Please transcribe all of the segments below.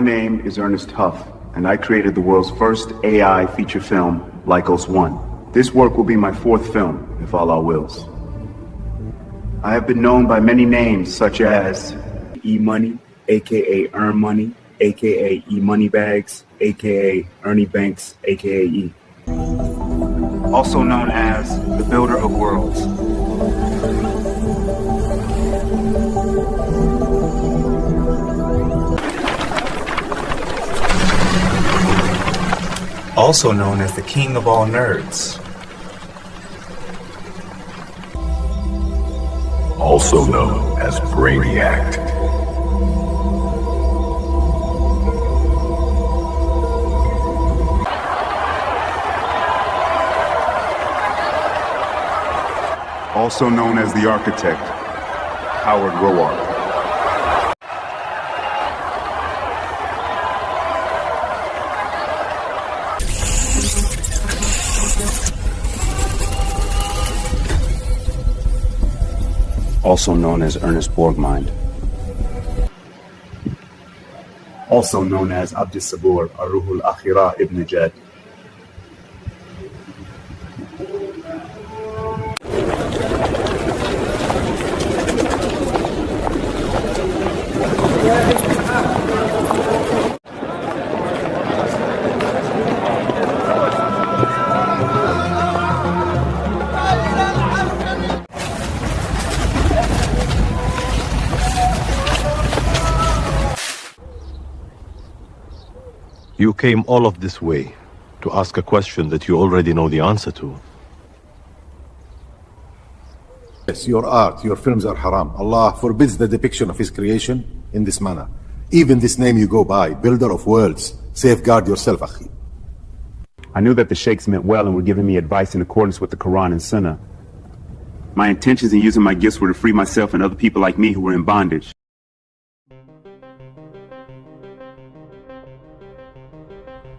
name is Ernest Huff, and I created the world's first AI feature film, Lycos 1. This work will be my fourth film, if Allah wills. I have been known by many names such as E-Money, aka Earn Money, aka E-Moneybags, aka Ernie Banks, aka E. Also known as the Builder of Worlds. Also known as the King of all nerds. Also known as Brainiac. Also known as the Architect, Howard Roark. Also known as Ernest Borgmind. Also known as Abdus Sabur Aruhul Akhira Ibn Jad. You came all of this way to ask a question that you already know the answer to. Yes, your art, your films are haram. Allah forbids the depiction of His creation in this manner. Even this name you go by, Builder of Worlds, safeguard yourself, akhi. I knew that the sheikhs meant well and were giving me advice in accordance with the Quran and Sunnah. My intentions in using my gifts were to free myself and other people like me who were in bondage.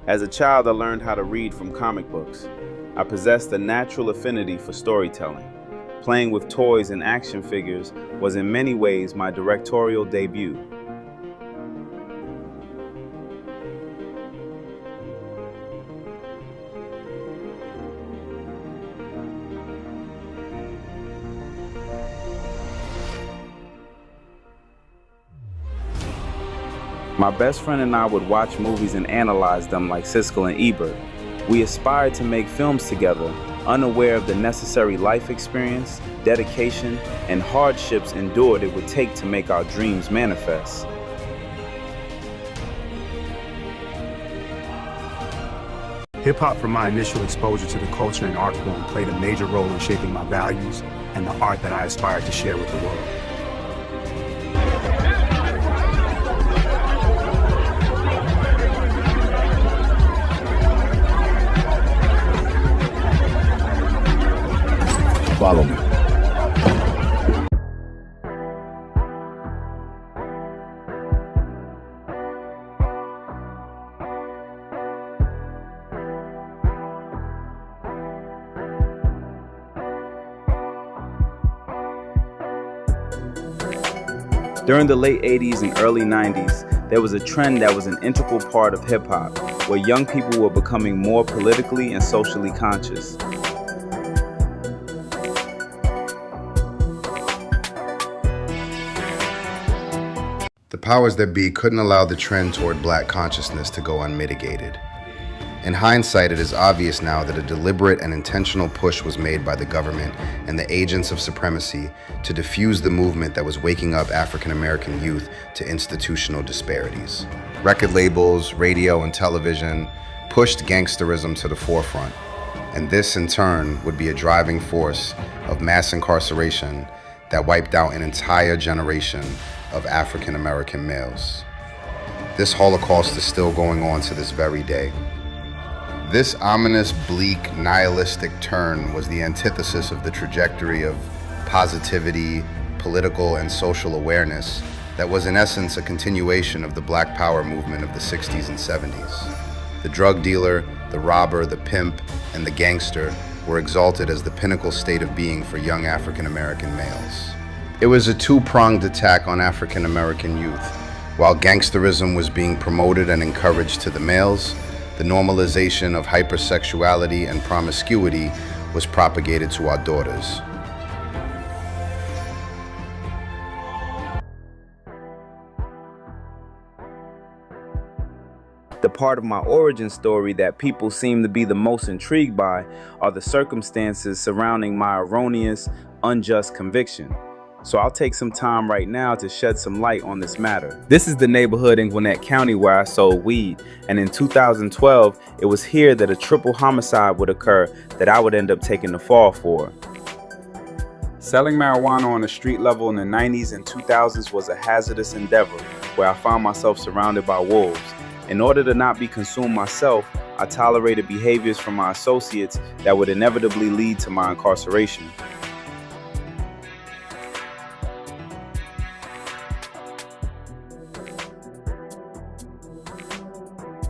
As a child, I learned how to read from comic books. I possessed a natural affinity for storytelling. Playing with toys and action figures was in many ways my directorial debut. My best friend and I would watch movies and analyze them like Siskel and Ebert. We aspired to make films together, unaware of the necessary life experience, dedication, and hardships endured it would take to make our dreams manifest. Hip-hop, from my initial exposure to the culture and art form, played a major role in shaping my values and the art that I aspired to share with the world. Follow me. During the late 80s and early 90s, there was a trend that was an integral part of hip-hop, where young people were becoming more politically and socially conscious. The powers that be couldn't allow the trend toward black consciousness to go unmitigated. In hindsight, it is obvious now that a deliberate and intentional push was made by the government and the agents of supremacy to diffuse the movement that was waking up African American youth to institutional disparities. Record labels, radio, and television pushed gangsterism to the forefront, and this in turn would be a driving force of mass incarceration that wiped out an entire generation of African American males. This Holocaust is still going on to this very day. This ominous, bleak, nihilistic turn was the antithesis of the trajectory of positivity, political, and social awareness that was in essence a continuation of the Black Power movement of the 60s and 70s. The drug dealer, the robber, the pimp, and the gangster were exalted as the pinnacle state of being for young African American males. It was a two-pronged attack on African American youth, While gangsterism was being promoted and encouraged to the males, the normalization of hypersexuality and promiscuity was propagated to our daughters. The part of my origin story that people seem to be the most intrigued by are the circumstances surrounding my erroneous, unjust conviction. So I'll take some time right now to shed some light on this matter. This is the neighborhood in Gwinnett County where I sold weed, and in 2012, it was here that a triple homicide would occur that I would end up taking the fall for. Selling marijuana on a street level in the 90s and 2000s was a hazardous endeavor where I found myself surrounded by wolves. In order to not be consumed myself, I tolerated behaviors from my associates that would inevitably lead to my incarceration.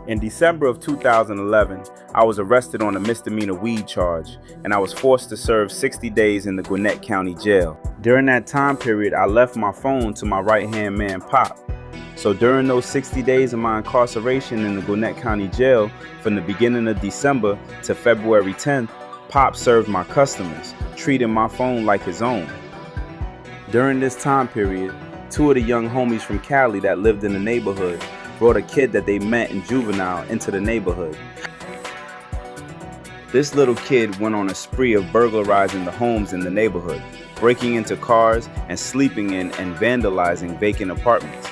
In December of 2011, I was arrested on a misdemeanor weed charge, and I was forced to serve 60 days in the Gwinnett County Jail. During that time period, I left my phone to my right-hand man, Pop. So during those 60 days of my incarceration in the Gwinnett County Jail, from the beginning of December to February 10th, Pop served my customers, treating my phone like his own. During this time period, two of the young homies from Cali that lived in the neighborhood brought a kid that they met in juvenile into the neighborhood. This little kid went on a spree of burglarizing the homes in the neighborhood, breaking into cars and sleeping in and vandalizing vacant apartments.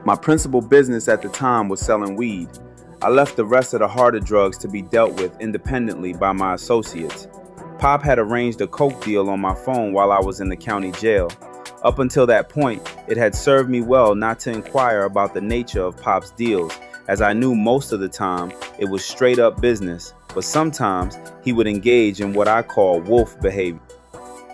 My principal business at the time was selling weed. I left the rest of the harder drugs to be dealt with independently by my associates. Pop had arranged a coke deal on my phone while I was in the county jail. Up until that point, it had served me well not to inquire about the nature of Pop's deals, as I knew most of the time it was straight up business, but sometimes he would engage in what I call wolf behavior.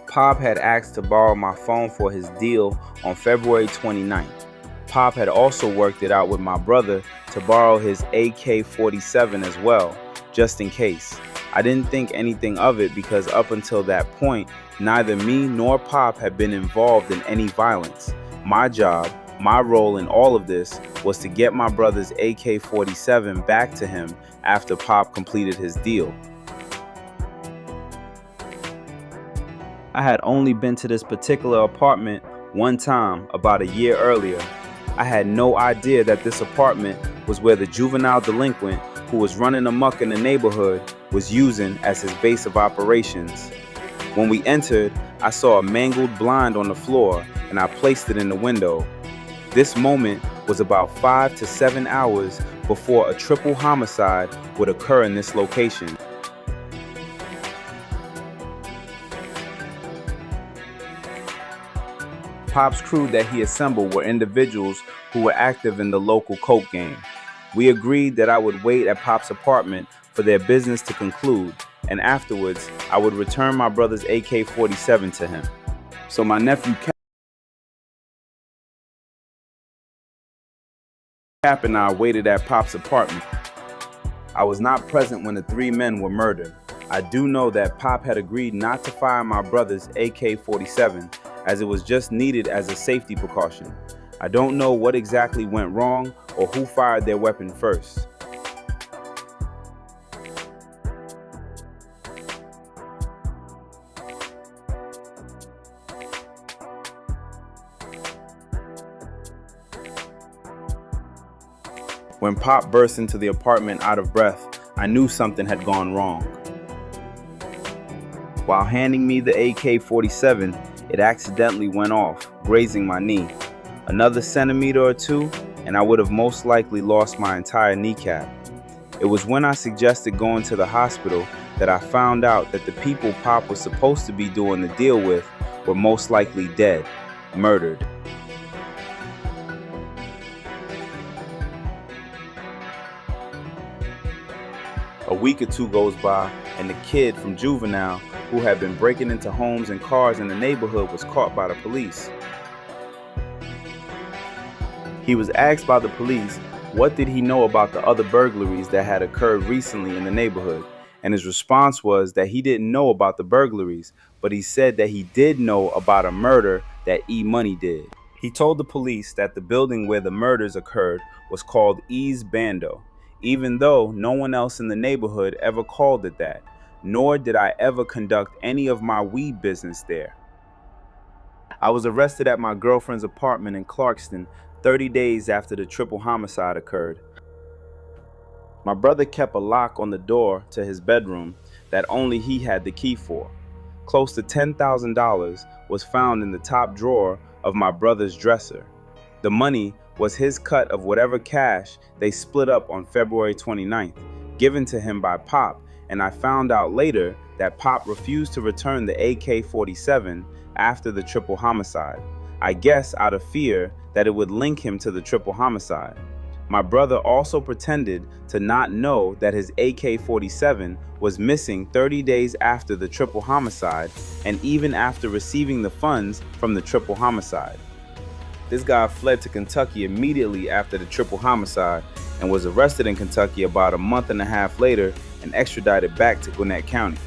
Pop had asked to borrow my phone for his deal on February 29th. Pop had also worked it out with my brother to borrow his AK-47 as well, just in case. I didn't think anything of it because up until that point, neither me nor Pop had been involved in any violence. My job, my role in all of this was to get my brother's AK-47 back to him after Pop completed his deal. I had only been to this particular apartment one time about a year earlier. I had no idea that this apartment was where the juvenile delinquent who was running amok in the neighborhood was using as his base of operations. When we entered, I saw a mangled blind on the floor and I placed it in the window. This moment was about 5 to 7 hours before a triple homicide would occur in this location. Pop's crew that he assembled were individuals who were active in the local coke game. We agreed that I would wait at Pop's apartment for their business to conclude, and afterwards, I would return my brother's AK-47 to him. So my nephew Cap and I waited at Pop's apartment. I was not present when the three men were murdered. I do know that Pop had agreed not to fire my brother's AK-47 as it was just needed as a safety precaution. I don't know what exactly went wrong or who fired their weapon first. When Pop burst into the apartment out of breath, I knew something had gone wrong. While handing me the AK-47, it accidentally went off, grazing my knee. Another centimeter or two, and I would have most likely lost my entire kneecap. It was when I suggested going to the hospital that I found out that the people Pop was supposed to be doing the deal with were most likely dead, murdered. A week or two goes by, and the kid from juvenile who had been breaking into homes and cars in the neighborhood was caught by the police. He was asked by the police what did he know about the other burglaries that had occurred recently in the neighborhood, and his response was that he didn't know about the burglaries, but he said that he did know about a murder that E Money did. He told the police that the building where the murders occurred was called E's Bando, even though no one else in the neighborhood ever called it that, nor did I ever conduct any of my weed business there. I was arrested at my girlfriend's apartment in Clarkston 30 days after the triple homicide occurred. My brother kept a lock on the door to his bedroom that only he had the key for. Close to $10,000 was found in the top drawer of my brother's dresser. The money was his cut of whatever cash they split up on February 29th, given to him by Pop, and I found out later that Pop refused to return the AK-47 after the triple homicide, I guess out of fear that it would link him to the triple homicide. My brother also pretended to not know that his AK-47 was missing 30 days after the triple homicide and even after receiving the funds from the triple homicide. This guy fled to Kentucky immediately after the triple homicide and was arrested in Kentucky about a month and a half later and extradited back to Gwinnett County.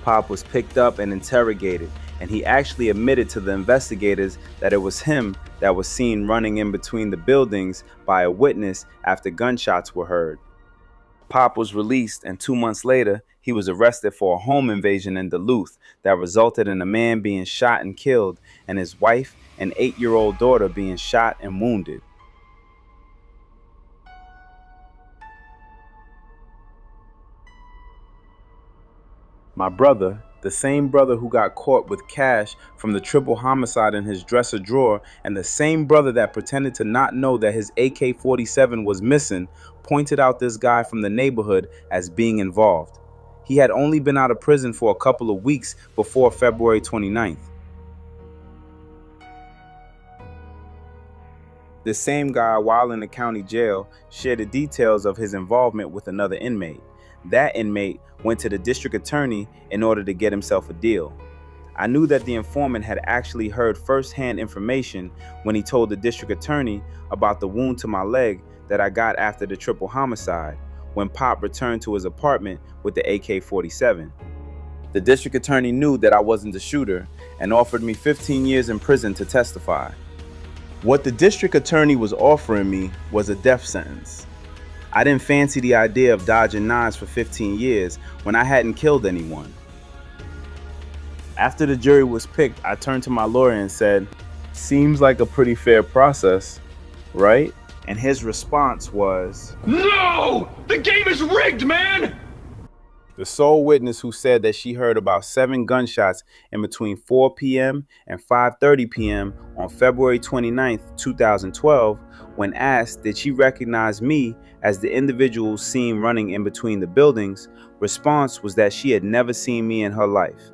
Pop was picked up and interrogated, and he actually admitted to the investigators that it was him that was seen running in between the buildings by a witness after gunshots were heard. Pop was released, and 2 months later, he was arrested for a home invasion in Duluth that resulted in a man being shot and killed, and his wife and 8-year-old daughter being shot and wounded. My brother, the same brother who got caught with cash from the triple homicide in his dresser drawer, and the same brother that pretended to not know that his AK-47 was missing, pointed out this guy from the neighborhood as being involved. He had only been out of prison for a couple of weeks before February 29th. The same guy, while in the county jail, shared the details of his involvement with another inmate. That inmate went to the district attorney in order to get himself a deal. I knew that the informant had actually heard first-hand information when he told the district attorney about the wound to my leg that I got after the triple homicide, when Pop returned to his apartment with the AK-47. The district attorney knew that I wasn't the shooter and offered me 15 years in prison to testify. What the district attorney was offering me was a death sentence. I didn't fancy the idea of dodging knives for 15 years when I hadn't killed anyone. After the jury was picked, I turned to my lawyer and said, "Seems like a pretty fair process, right?" And his response was, No! The game is rigged, man! The sole witness who said that she heard about 7 gunshots in between 4 p.m. and 5:30 p.m. on February 29, 2012, when asked did she recognize me as the individual seen running in between the buildings, response was that she had never seen me in her life.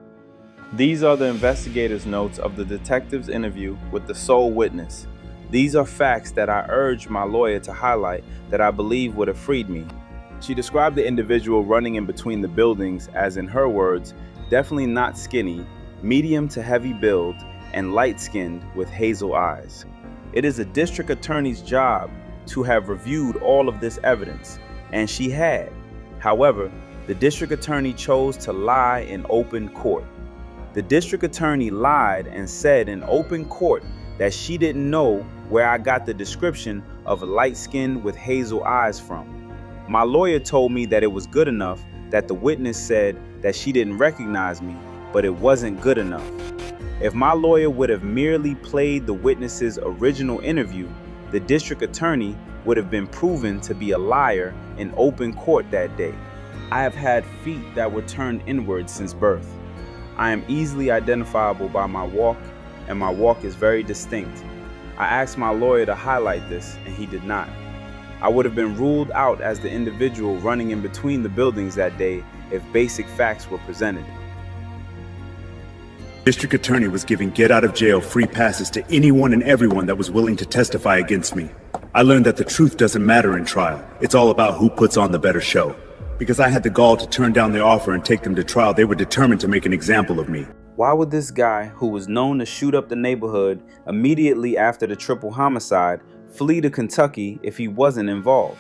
These are the investigator's notes of the detective's interview with the sole witness. These are facts that I urged my lawyer to highlight that I believe would have freed me. She described the individual running in between the buildings as, in her words, definitely not skinny, medium to heavy build, and light-skinned with hazel eyes. It is a district attorney's job to have reviewed all of this evidence, and she had. However, the district attorney chose to lie in open court. The district attorney lied and said in open court that she didn't know where I got the description of light-skinned with hazel eyes from. My lawyer told me that it was good enough that the witness said that she didn't recognize me, but it wasn't good enough. If my lawyer would have merely played the witness's original interview, the district attorney would have been proven to be a liar in open court that day. I have had feet that were turned inward since birth. I am easily identifiable by my walk, and my walk is very distinct. I asked my lawyer to highlight this, and he did not. I would have been ruled out as the individual running in between the buildings that day if basic facts were presented. District Attorney was giving get-out-of-jail free passes to anyone and everyone that was willing to testify against me. I learned that the truth doesn't matter in trial. It's all about who puts on the better show. Because I had the gall to turn down their offer and take them to trial, they were determined to make an example of me. Why would this guy, who was known to shoot up the neighborhood immediately after the triple homicide, flee to Kentucky if he wasn't involved?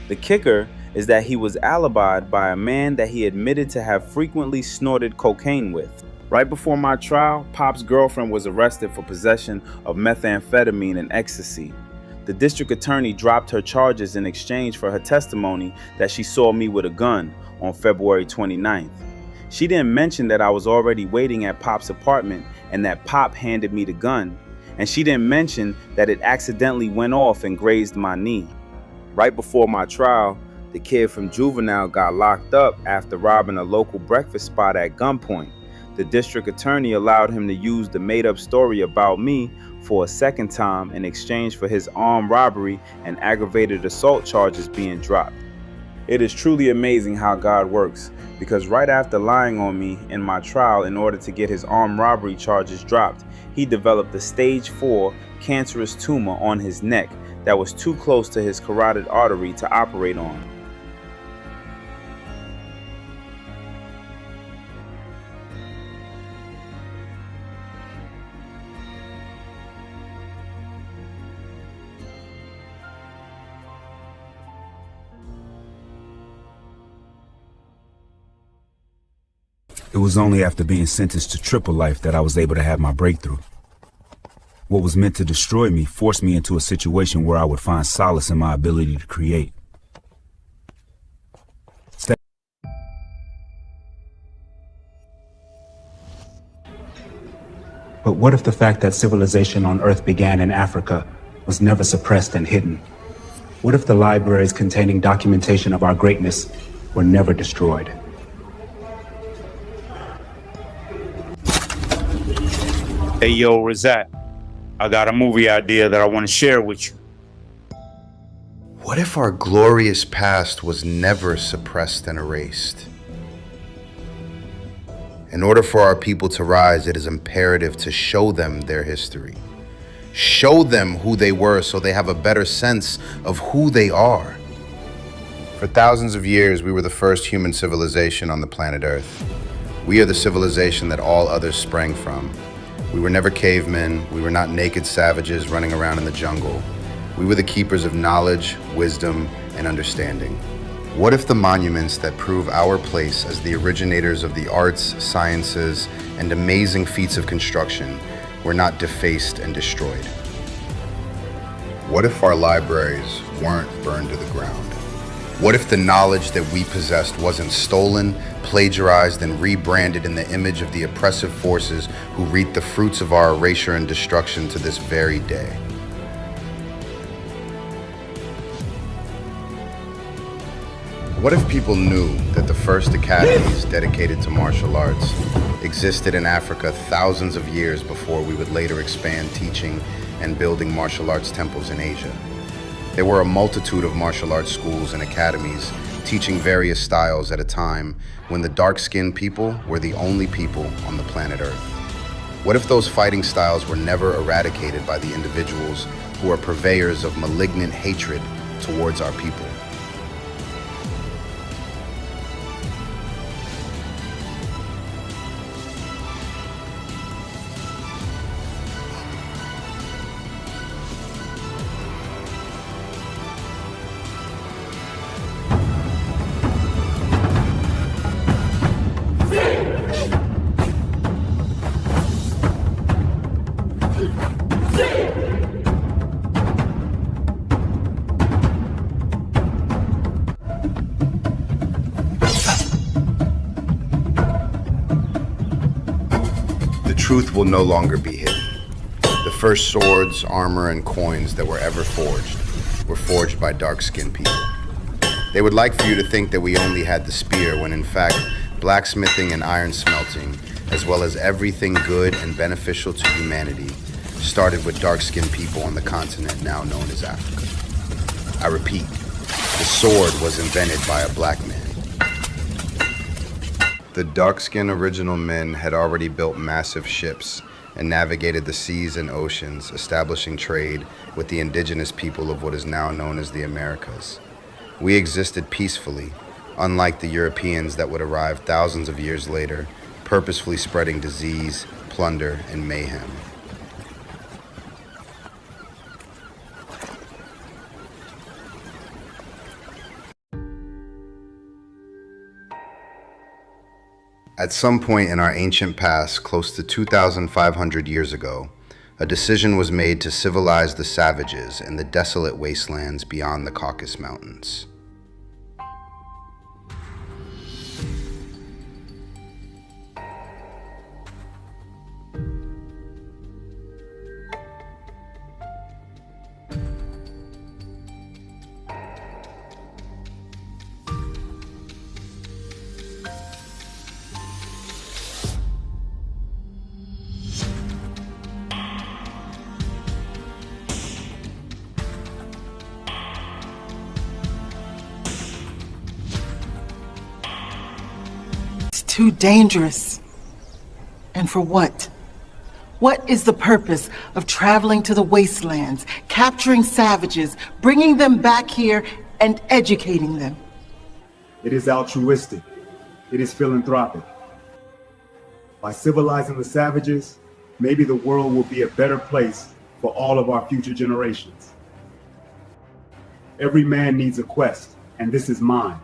The kicker is that he was alibied by a man that he admitted to have frequently snorted cocaine with. Right before my trial, Pop's girlfriend was arrested for possession of methamphetamine and ecstasy. The district attorney dropped her charges in exchange for her testimony that she saw me with a gun on February 29th. She didn't mention that I was already waiting at Pop's apartment and that Pop handed me the gun. And she didn't mention that it accidentally went off and grazed my knee. Right before my trial, the kid from juvenile got locked up after robbing a local breakfast spot at gunpoint. The district attorney allowed him to use the made-up story about me for a second time in exchange for his armed robbery and aggravated assault charges being dropped. It is truly amazing how God works, because right after lying on me in my trial in order to get his armed robbery charges dropped, he developed a stage 4 cancerous tumor on his neck that was too close to his carotid artery to operate on. It was only after being sentenced to triple life that I was able to have my breakthrough. What was meant to destroy me forced me into a situation where I would find solace in my ability to create. But what if the fact that civilization on Earth began in Africa was never suppressed and hidden? What if the libraries containing documentation of our greatness were never destroyed? Hey, yo, Razat, I got a movie idea that I want to share with you. What if our glorious past was never suppressed and erased? In order for our people to rise, it is imperative to show them their history. Show them who they were so they have a better sense of who they are. For thousands of years, we were the first human civilization on the planet Earth. We are the civilization that all others sprang from. We were never cavemen. We were not naked savages running around in the jungle. We were the keepers of knowledge, wisdom, and understanding. What if the monuments that prove our place as the originators of the arts, sciences, and amazing feats of construction were not defaced and destroyed? What if our libraries weren't burned to the ground? What if the knowledge that we possessed wasn't stolen, plagiarized, and rebranded in the image of the oppressive forces who reap the fruits of our erasure and destruction to this very day? What if people knew that the first academies dedicated to martial arts existed in Africa thousands of years before we would later expand teaching and building martial arts temples in Asia? There were a multitude of martial arts schools and academies teaching various styles at a time when the dark-skinned people were the only people on the planet Earth. What if those fighting styles were never eradicated by the individuals who are purveyors of malignant hatred towards our people? The truth will no longer be hidden. The first swords, armor, and coins that were ever forged were forged by dark-skinned people. They would like for you to think that we only had the spear, when in fact, blacksmithing and iron smelting, as well as everything good and beneficial to humanity, started with dark-skinned people on the continent now known as Africa. I repeat, the sword was invented by a black man. The dark-skinned original men had already built massive ships and navigated the seas and oceans, establishing trade with the indigenous people of what is now known as the Americas. We existed peacefully, unlike the Europeans that would arrive thousands of years later, purposefully spreading disease, plunder, and mayhem. At some point in our ancient past, close to 2,500 years ago, a decision was made to civilize the savages in the desolate wastelands beyond the Caucasus Mountains. Too dangerous. And for what? What is the purpose of traveling to the wastelands, capturing savages, bringing them back here, and educating them? It is altruistic. It is philanthropic. By civilizing the savages, maybe the world will be a better place for all of our future generations. Every man needs a quest, and this is mine.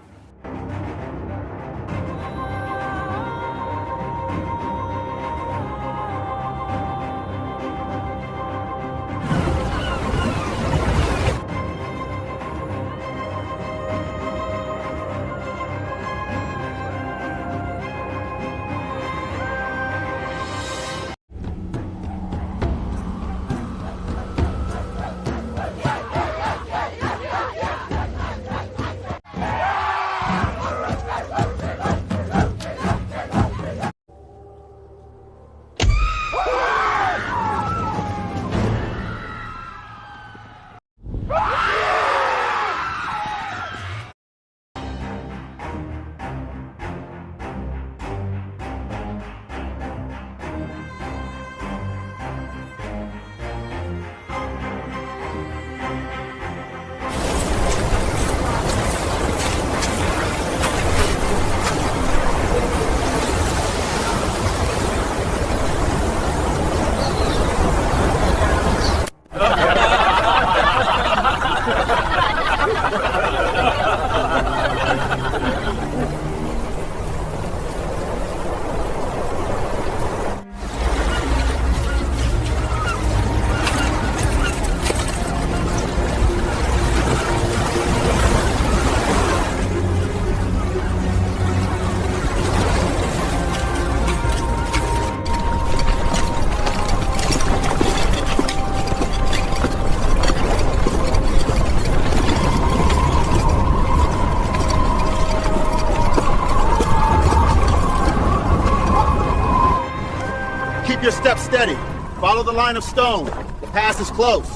Keep your steps steady. Follow the line of stone. The pass is close.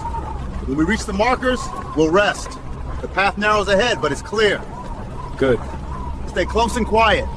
When we reach the markers, we'll rest. The path narrows ahead, but it's clear. Good. Stay close and quiet.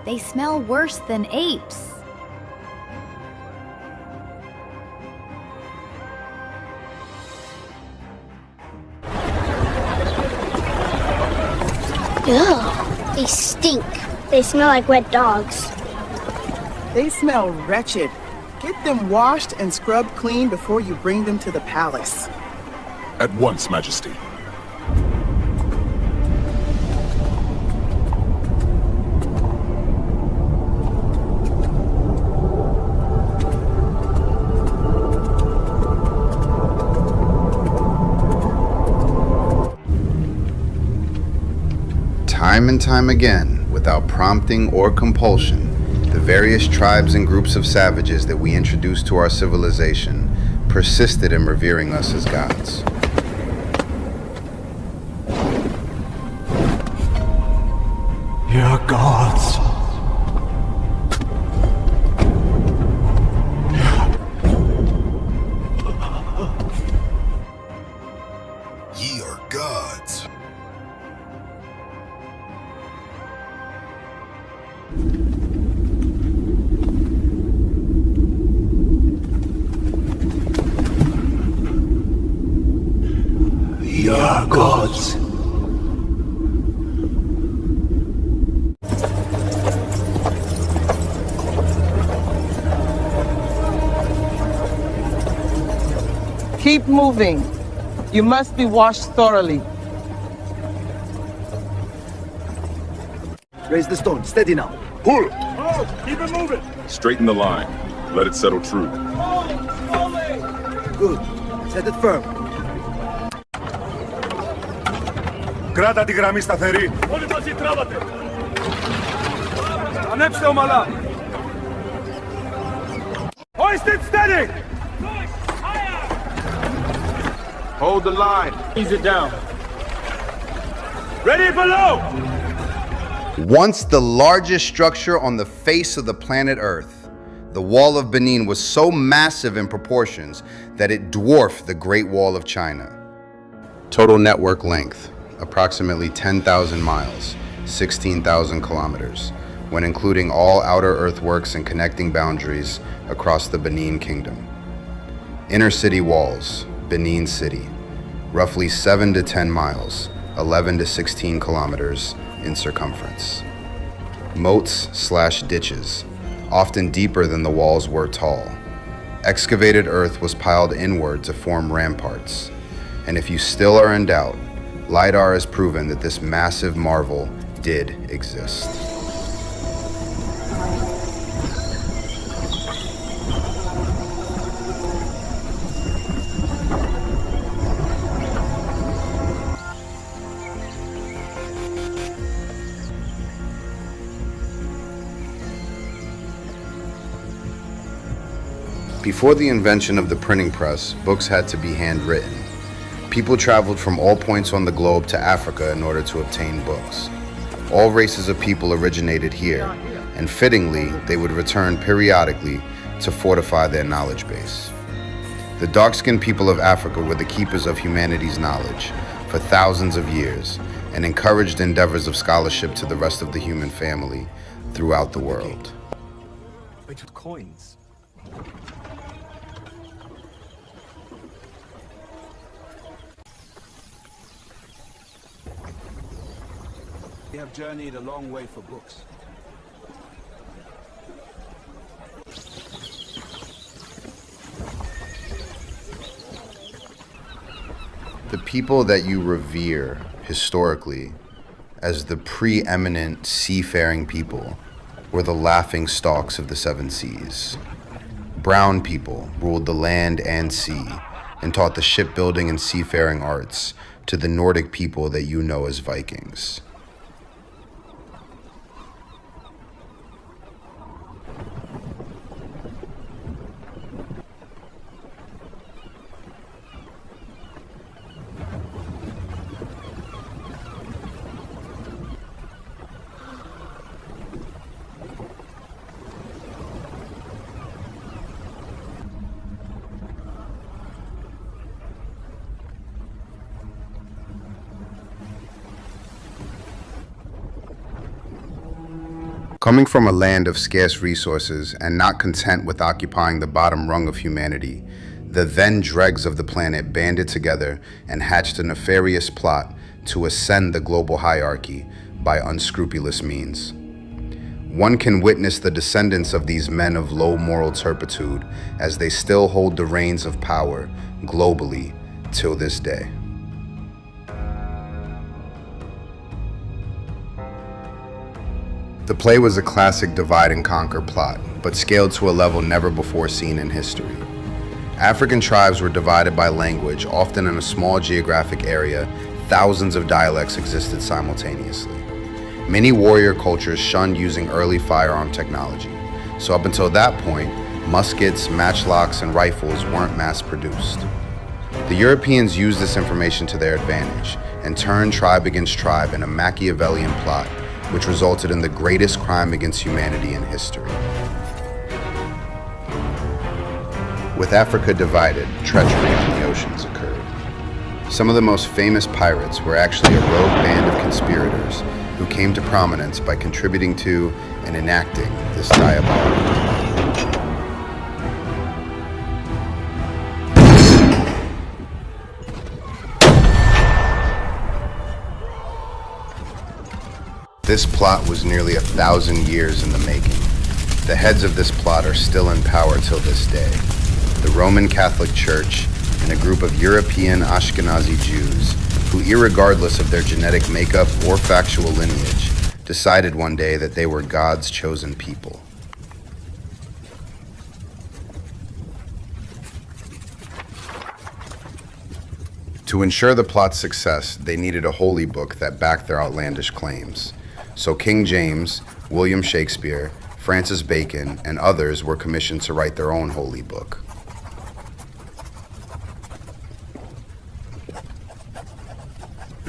They smell worse than apes. Ugh, they stink. They smell like wet dogs. They smell wretched. Get them washed and scrubbed clean before you bring them to the palace. At once, Majesty. Time and time again, without prompting or compulsion, the various tribes and groups of savages that we introduced to our civilization persisted in revering us as gods. You're gods. Ye are gods. Ye are gods. Keep moving. You must be washed thoroughly. Raise the stone. Steady now. Pull! Oh, keep it moving. Straighten the line. Let it settle true. Good. Set it firm. Κράτα τη γραμμή σταθερή. Όλοι μαζί τράβατε. Ανέψτε ομαλά. Hoist it steady. Hold the line. Ease it down. Ready below. Once the largest structure on the face of the planet Earth, the Wall of Benin was so massive in proportions that it dwarfed the Great Wall of China. Total network length, approximately 10,000 miles, 16,000 kilometers, when including all outer earthworks and connecting boundaries across the Benin Kingdom. Inner city walls, Benin City, roughly 7 to 10 miles, 11 to 16 kilometers in circumference. Moats/ditches, often deeper than the walls were tall. Excavated earth was piled inward to form ramparts. And if you still are in doubt, LiDAR has proven that this massive marvel did exist. Before the invention of the printing press, books had to be handwritten. People traveled from all points on the globe to Africa in order to obtain books. All races of people originated here, and fittingly, they would return periodically to fortify their knowledge base. The dark-skinned people of Africa were the keepers of humanity's knowledge for thousands of years and encouraged endeavors of scholarship to the rest of the human family throughout the world. Coins. We have journeyed a long way for books. The people that you revere historically as the preeminent seafaring people were the laughing stalks of the seven seas. Brown people ruled the land and sea and taught the shipbuilding and seafaring arts to the Nordic people that you know as Vikings. Coming from a land of scarce resources and not content with occupying the bottom rung of humanity, the then dregs of the planet banded together and hatched a nefarious plot to ascend the global hierarchy by unscrupulous means. One can witness the descendants of these men of low moral turpitude as they still hold the reins of power globally till this day. The play was a classic divide and conquer plot, but scaled to a level never before seen in history. African tribes were divided by language, often in a small geographic area. Thousands of dialects existed simultaneously. Many warrior cultures shunned using early firearm technology, so up until that point, muskets, matchlocks, and rifles weren't mass-produced. The Europeans used this information to their advantage and turned tribe against tribe in a Machiavellian plot, which resulted in the greatest crime against humanity in history. With Africa divided, treachery on the oceans occurred. Some of the most famous pirates were actually a rogue band of conspirators who came to prominence by contributing to and enacting this diabolical plot. This plot was nearly 1,000 years in the making. The heads of this plot are still in power till this day. The Roman Catholic Church and a group of European Ashkenazi Jews who, irregardless of their genetic makeup or factual lineage, decided one day that they were God's chosen people. To ensure the plot's success, they needed a holy book that backed their outlandish claims. So King James, William Shakespeare, Francis Bacon, and others were commissioned to write their own holy book.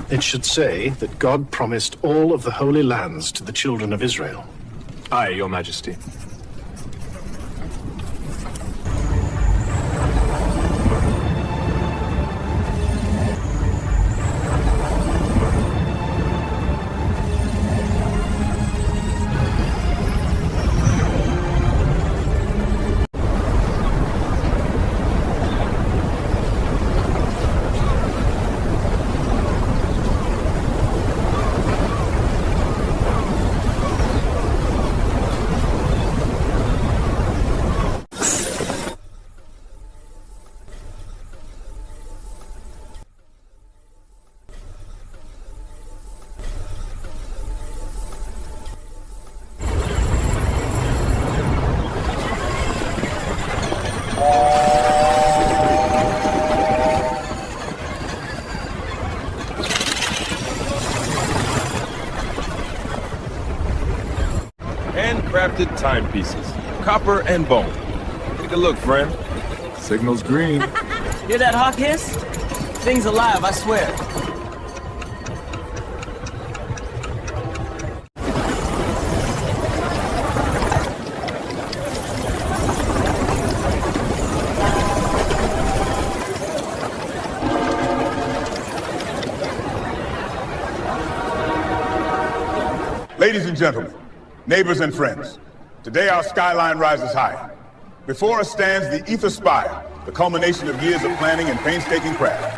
It should say that God promised all of the Holy Lands to the children of Israel. Aye, Your Majesty. Handcrafted timepieces, copper and bone. Take a look, friend. Signal's green. Hear that hawk hiss? Thing's alive, I swear. Ladies and gentlemen, neighbors and friends, today our skyline rises higher. Before us stands the Ether Spire, the culmination of years of planning and painstaking craft.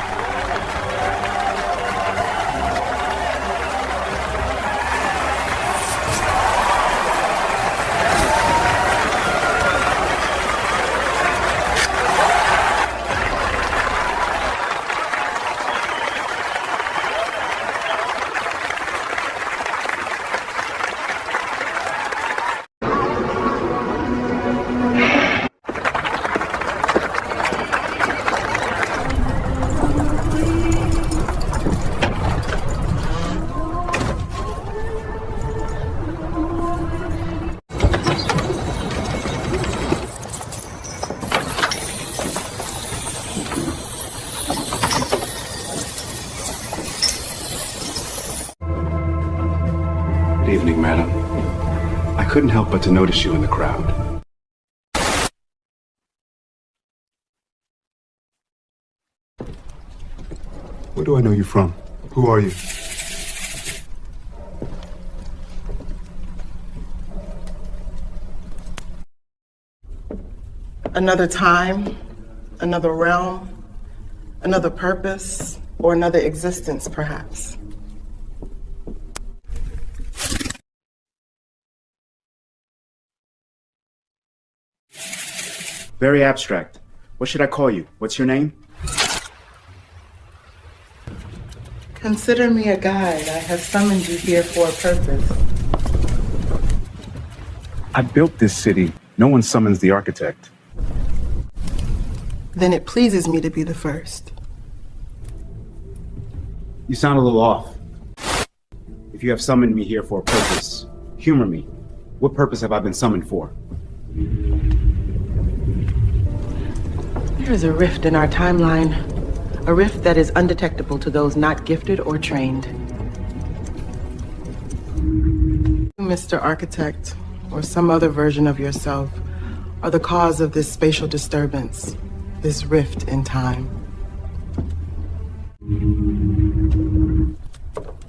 Good evening, madam. I couldn't help but to notice you in the crowd. Where do I know you from? Who are you? Another time, another realm, another purpose, or another existence, perhaps. Very abstract. What should I call you? What's your name? Consider me a guide. I have summoned you here for a purpose. I built this city. No one summons the architect. Then it pleases me to be the first. You sound a little off. If If you have summoned me here for a purpose, humor me. What purpose have I been summoned for? There is a rift in our timeline. A rift that is undetectable to those not gifted or trained. Mr. Architect, or some other version of yourself, are the cause of this spatial disturbance, this rift in time.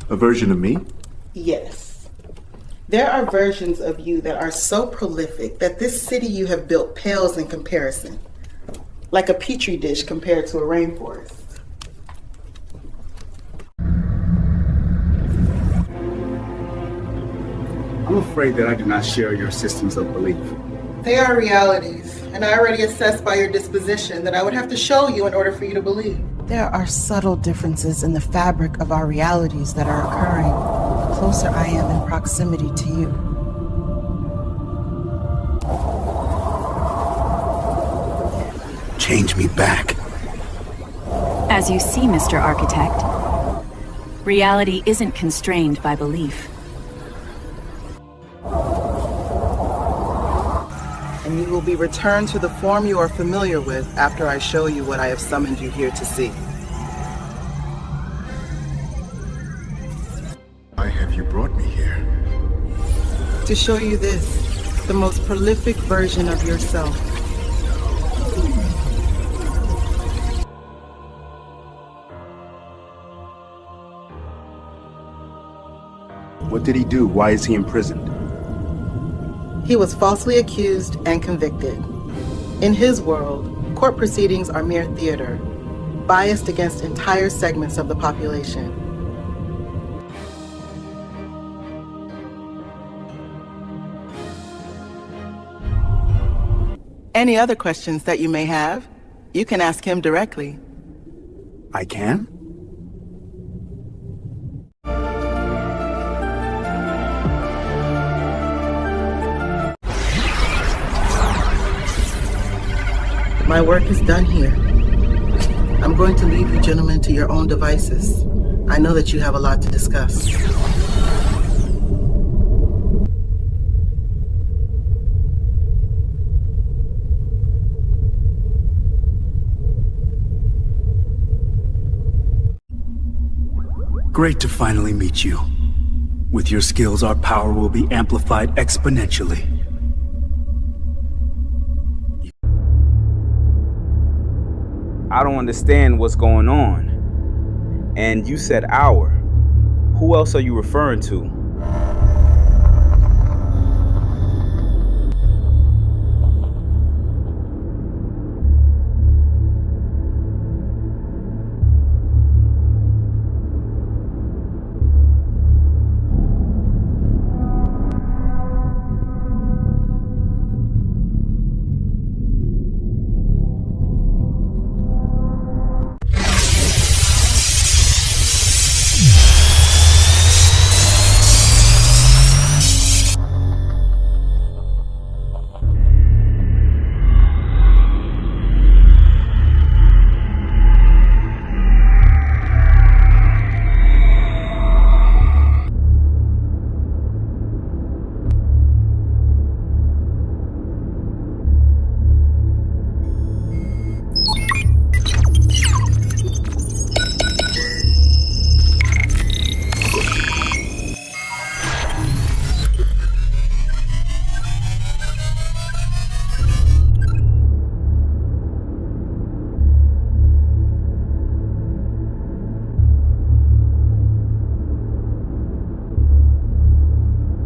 A version of me? Yes. There are versions of you that are so prolific that this city you have built pales in comparison. Like a petri dish compared to a rainforest. I'm afraid that I do not share your systems of belief. They are realities, and I already assessed by your disposition that I would have to show you in order for you to believe. There are subtle differences in the fabric of our realities that are occurring the closer I am in proximity to you. Change me back. As you see, Mr. Architect, reality isn't constrained by belief. And you will be returned to the form you are familiar with after I show you what I have summoned you here to see. Why have you brought me here? To show you this, the most prolific version of yourself. What did he do? Why is he imprisoned? He was falsely accused and convicted. In his world, court proceedings are mere theater, biased against entire segments of the population. Any other questions that you may have, you can ask him directly. I can? My work is done here. I'm going to leave you gentlemen to your own devices. I know that you have a lot to discuss. Great to finally meet you. With your skills, our power will be amplified exponentially. I don't understand what's going on. And you said our. Who else are you referring to?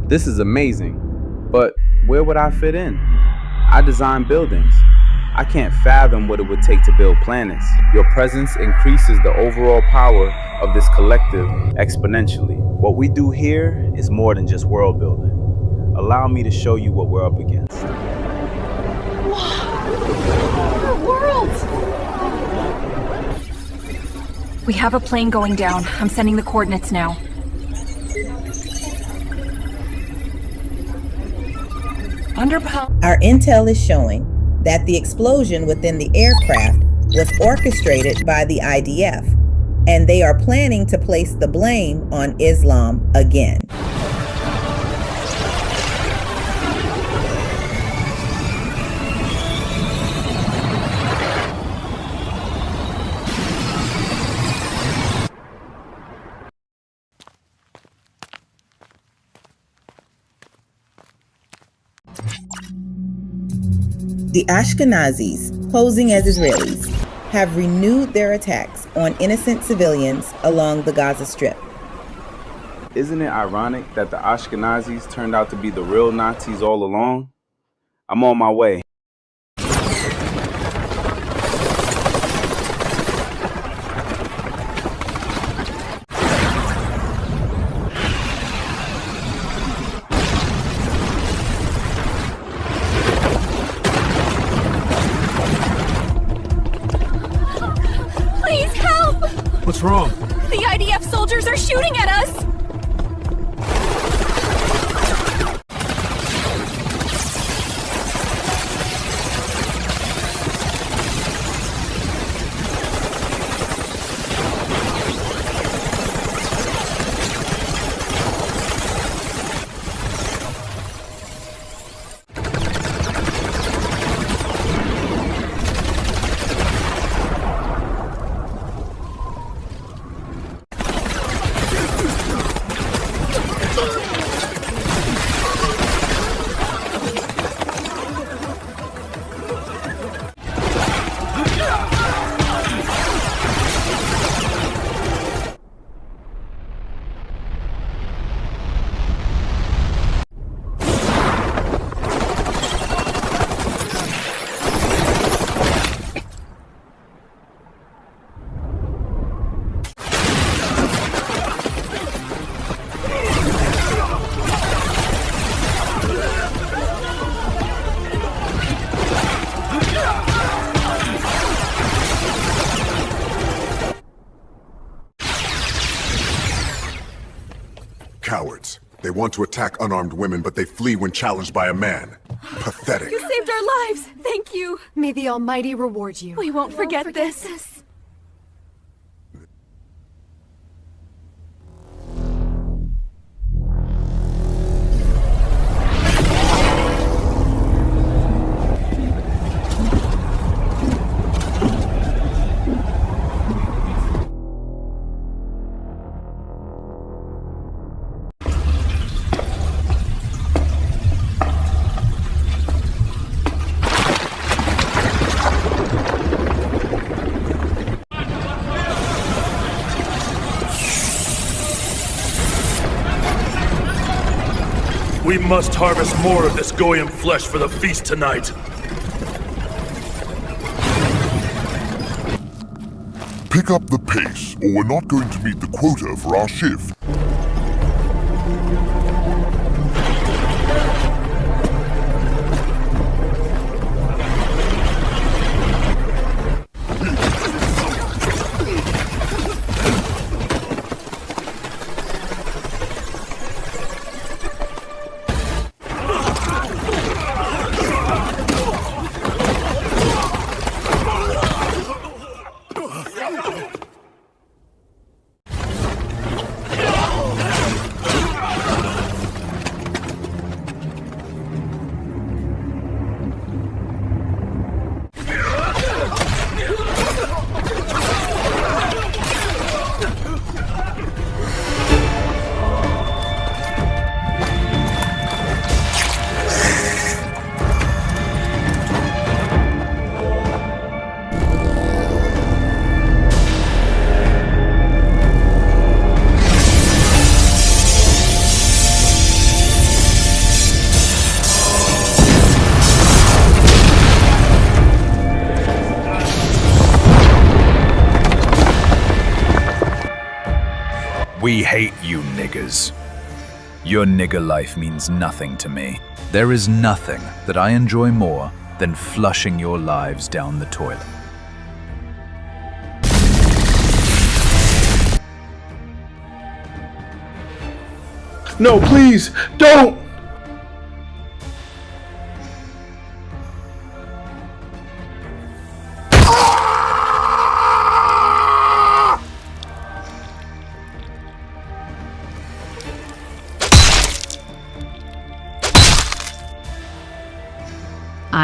This is amazing, but where would I fit in? I design buildings. I can't fathom what it would take to build planets. Your presence increases the overall power of this collective exponentially. What we do here is more than just world building. Allow me to show you what we're up against. Our world! We have a plane going down. I'm sending the coordinates now. Our intel is showing that the explosion within the aircraft was orchestrated by the IDF. and they are planning to place the blame on Islam again. The Ashkenazis, posing as Israelis, have renewed their attacks on innocent civilians along the Gaza Strip. Isn't it ironic that the Ashkenazis turned out to be the real Nazis all along? I'm on my way. What's wrong? The IDF soldiers are shooting at us! Cowards. They want to attack unarmed women, but they flee when challenged by a man. Pathetic. You saved our lives! Thank you! May the Almighty reward you. We won't forget this. We must harvest more of this Goyim flesh for the feast tonight. Pick up the pace, or we're not going to meet the quota for our shift. We hate you niggers. Your nigger life means nothing to me. There is nothing that I enjoy more than flushing your lives down the toilet. No, please, don't!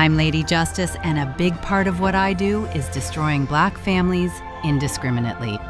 I'm Lady Justice, and a big part of what I do is destroying black families indiscriminately.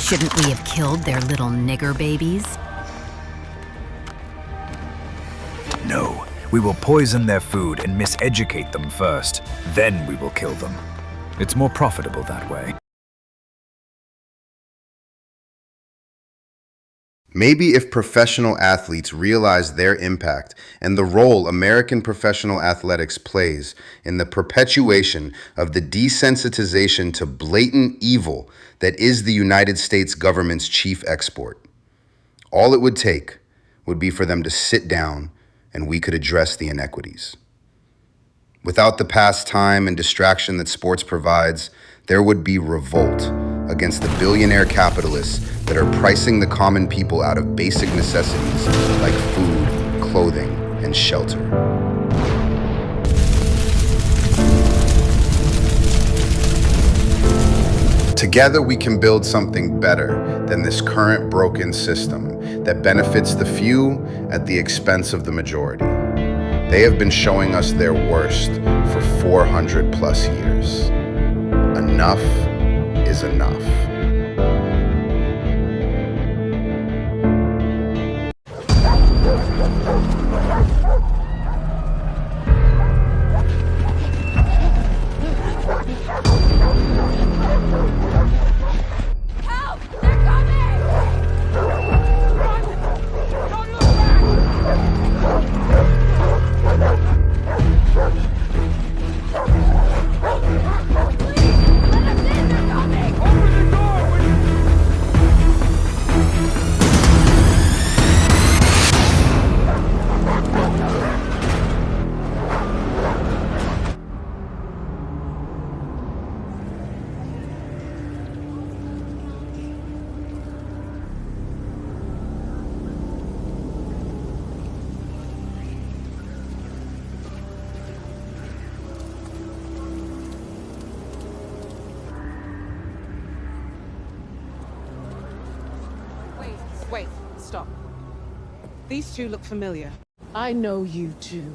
Shouldn't we have killed their little nigger babies? No, we will poison their food and miseducate them first. Then we will kill them. It's more profitable that way. Maybe if professional athletes realize their impact and the role American professional athletics plays in the perpetuation of the desensitization to blatant evil that is the United States government's chief export. All it would take would be for them to sit down and we could address the inequities. Without the pastime and distraction that sports provides, there would be revolt against the billionaire capitalists that are pricing the common people out of basic necessities like food, clothing, and shelter. Together we can build something better than this current broken system that benefits the few at the expense of the majority. They have been showing us their worst for 400 plus years. Enough is enough. Wait, stop. These two look familiar. I know you two.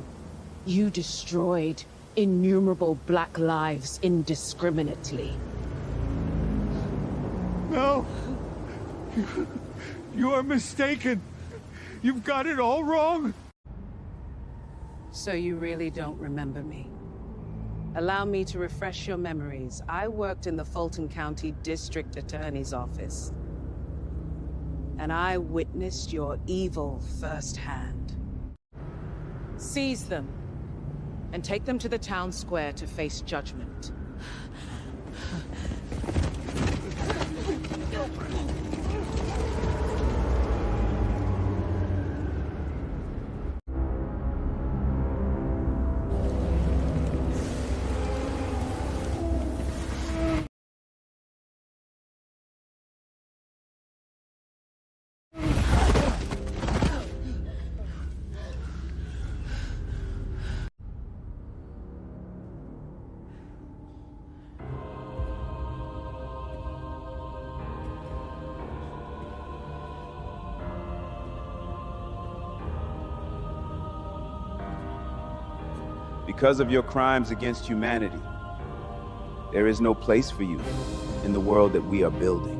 You destroyed innumerable black lives indiscriminately. No. You are mistaken. You've got it all wrong. So you really don't remember me? Allow me to refresh your memories. I worked in the Fulton County District Attorney's Office. And I witnessed your evil firsthand. Seize them, and take them to the town square to face judgment. Because of your crimes against humanity, there is no place for you in the world that we are building.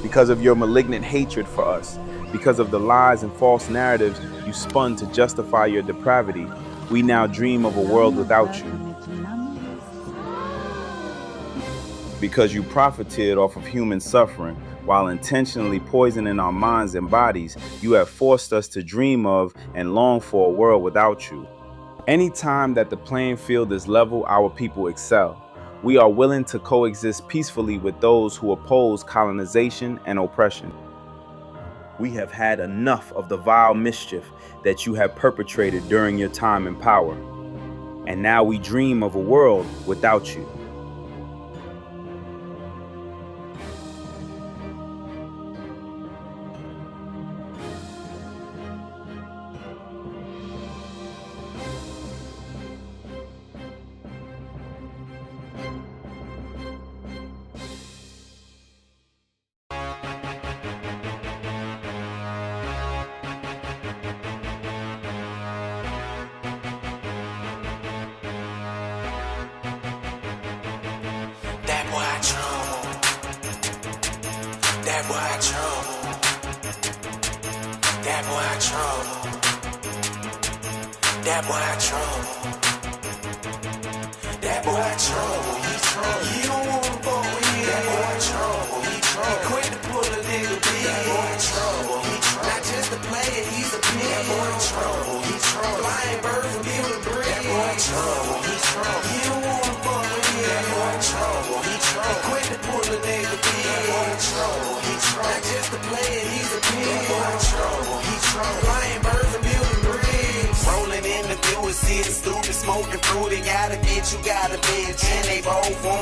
Because of your malignant hatred for us, because of the lies and false narratives you spun to justify your depravity, we now dream of a world without you. Because you profited off of human suffering while intentionally poisoning our minds and bodies, you have forced us to dream of and long for a world without you. Anytime that the playing field is level, our people excel. We are willing to coexist peacefully with those who oppose colonization and oppression. We have had enough of the vile mischief that you have perpetrated during your time in power. And now we dream of a world without you. Smoking fruit, they gotta get you, gotta bitch. And they both want